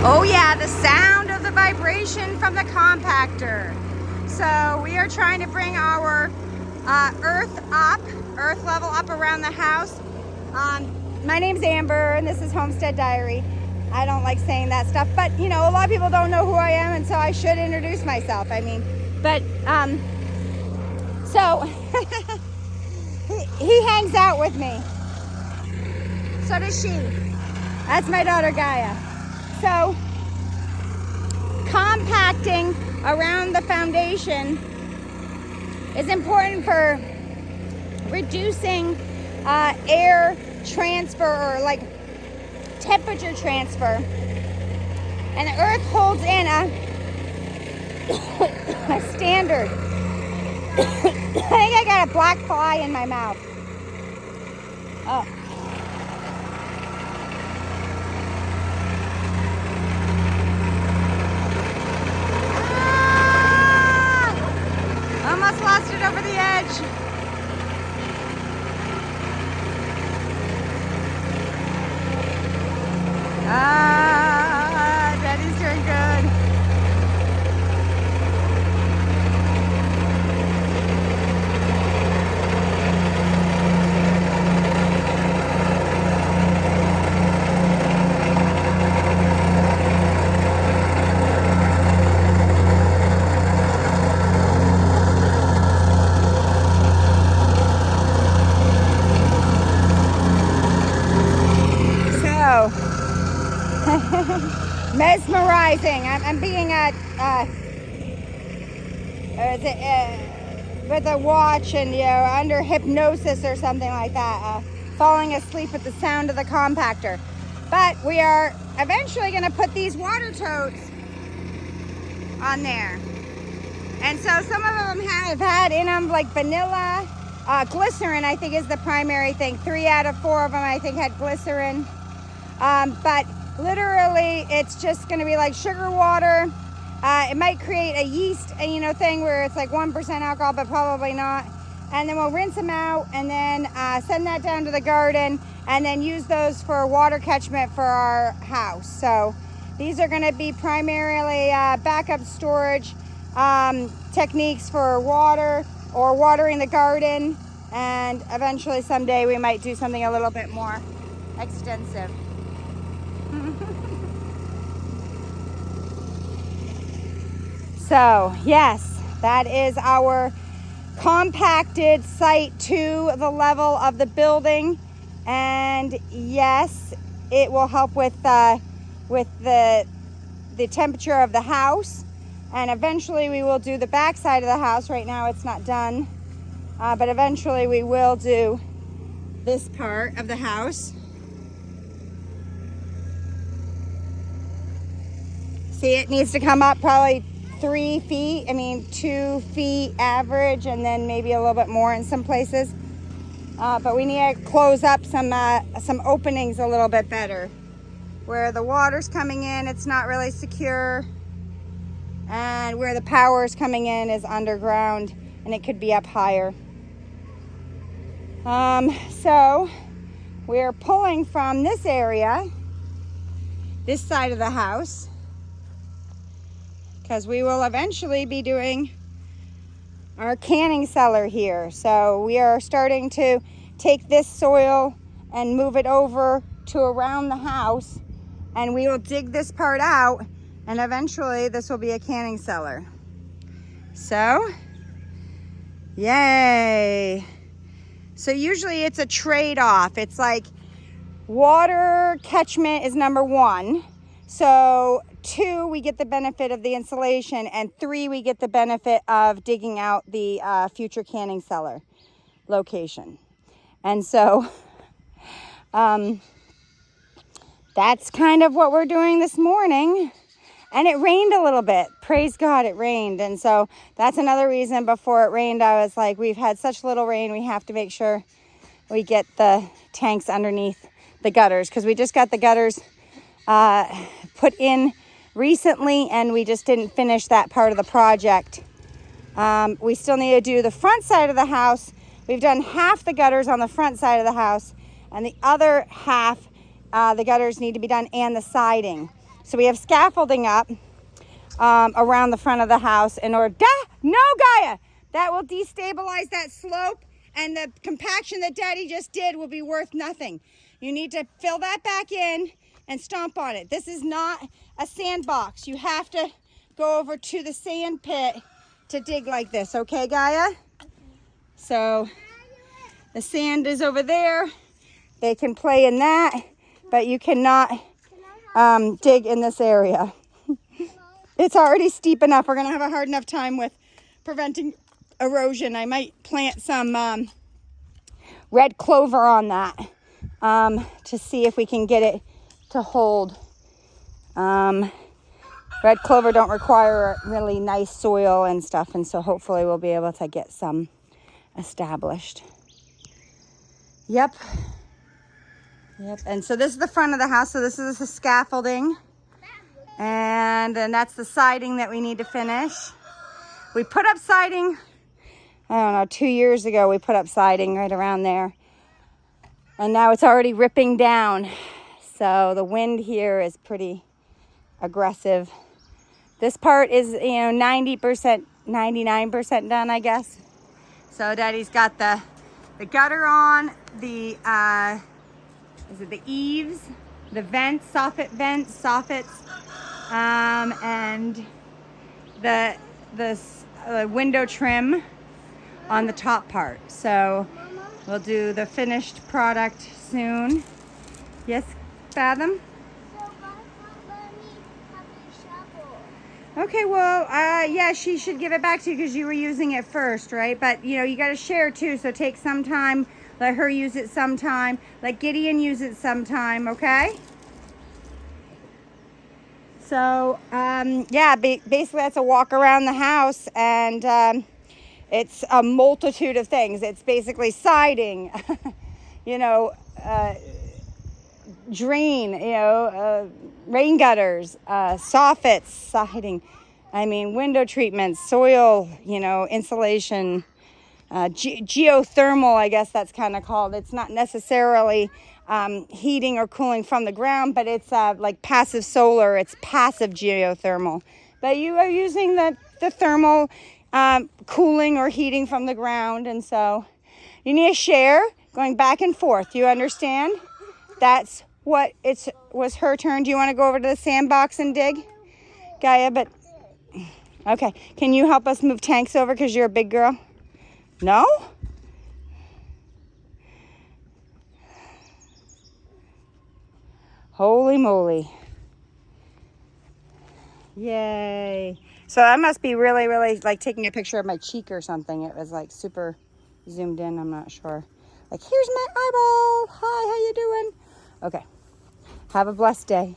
Oh yeah, the sound of the vibration from the compactor. So we are trying to bring our earth level up around the house. My name's Amber and this is Homestead Diary. I don't like saying that stuff, but you know, a lot of people don't know who I am, and so I should introduce myself. So he hangs out with me. So does she. That's my daughter Gaia. So compacting around the foundation is important for reducing air transfer, or like temperature transfer, and the earth holds in a standard. I think I got a black fly in my mouth. Oh. Almost lost it over the edge. Daddy's doing good. Mesmerizing. I'm being with a watch and under hypnosis or something like that, falling asleep at the sound of the compactor. But we are eventually going to put these water totes on there, and so some of them have had in them like vanilla, glycerin I think is the primary thing. 3 out of 4 of them I think had glycerin, but literally it's just going to be like sugar water. It might create a yeast thing where it's like 1% alcohol, but probably not. And then we'll rinse them out and then send that down to the garden, and then use those for water catchment for our house. So these are going to be primarily backup storage techniques for water or watering the garden, and eventually someday we might do something a little bit more extensive. So yes, that is our compacted site to the level of the building, and yes, it will help with the temperature of the house. And eventually we will do the back side of the house. Right now it's not done, but eventually we will do this part of the house. See, it needs to come up probably 3 feet. 2 feet average, and then maybe a little bit more in some places. But we need to close up some openings a little bit better. Where the water's coming in, it's not really secure. And where the power is coming in is underground, and it could be up higher. So we're pulling from this area, this side of the house, because we will eventually be doing our canning cellar here. So we are starting to take this soil and move it over to around the house, and we will dig this part out, and eventually this will be a canning cellar. So yay. So usually it's a trade-off. It's like water catchment is number 1. So 2, we get the benefit of the insulation, and 3, we get the benefit of digging out the future canning cellar location. And so that's kind of what we're doing this morning. And it rained a little bit. Praise God, it rained. And so that's another reason before it rained, I was like, we've had such little rain, we have to make sure we get the tanks underneath the gutters, because we just got the gutters put in recently, and we just didn't finish that part of the project. We still need to do the front side of the house. We've done half the gutters on the front side of the house, and the other half, the gutters need to be done, and the siding. So we have scaffolding up around the front of the house in order, no Gaia, that will destabilize that slope, and the compaction that Daddy just did will be worth nothing. You need to fill that back in and stomp on it. This is not a sandbox. You have to go over to the sand pit to dig like this, okay, Gaia? So the sand is over there. They can play in that, but you cannot dig in this area. It's already steep enough. We're gonna have a hard enough time with preventing erosion. I might plant some red clover on that to see if we can get it to hold. Red clover don't require really nice soil and stuff, and so hopefully we'll be able to get some established. Yep. And so this is the front of the house. So this is the scaffolding, and then that's the siding that we need to finish. We put up siding, I don't know, 2 years ago we put up siding right around there, and now it's already ripping down. So the wind here is pretty aggressive. This part is, 90%, 99% done, I guess. So Daddy's got the gutter on, the eaves, the vents, soffits, and the window trim on the top part. So we'll do the finished product soon. Yes, Fathom? Okay, well, yeah, she should give it back to you because you were using it first, right? But, you got to share too, so take some time. Let her use it sometime. Let Gideon use it sometime, okay? So, yeah, basically that's a walk around the house, and it's a multitude of things. It's basically siding, drain, rain gutters, soffits, siding, window treatments, soil, insulation, geothermal, I guess that's kind of called. It's not necessarily heating or cooling from the ground, but it's like passive solar. It's passive geothermal. But you are using the thermal cooling or heating from the ground, and so you need a share going back and forth. You understand? That's what was her turn. Do you want to go over to the sandbox and dig, Gaia? But okay, can you help us move tanks over because you're a big girl? No? Holy moly. Yay. So I must be really, really like taking a picture of my cheek or something. It was like super zoomed in. I'm not sure. Like, here's my eyeball. Hi, how you doing? Okay. Have a blessed day.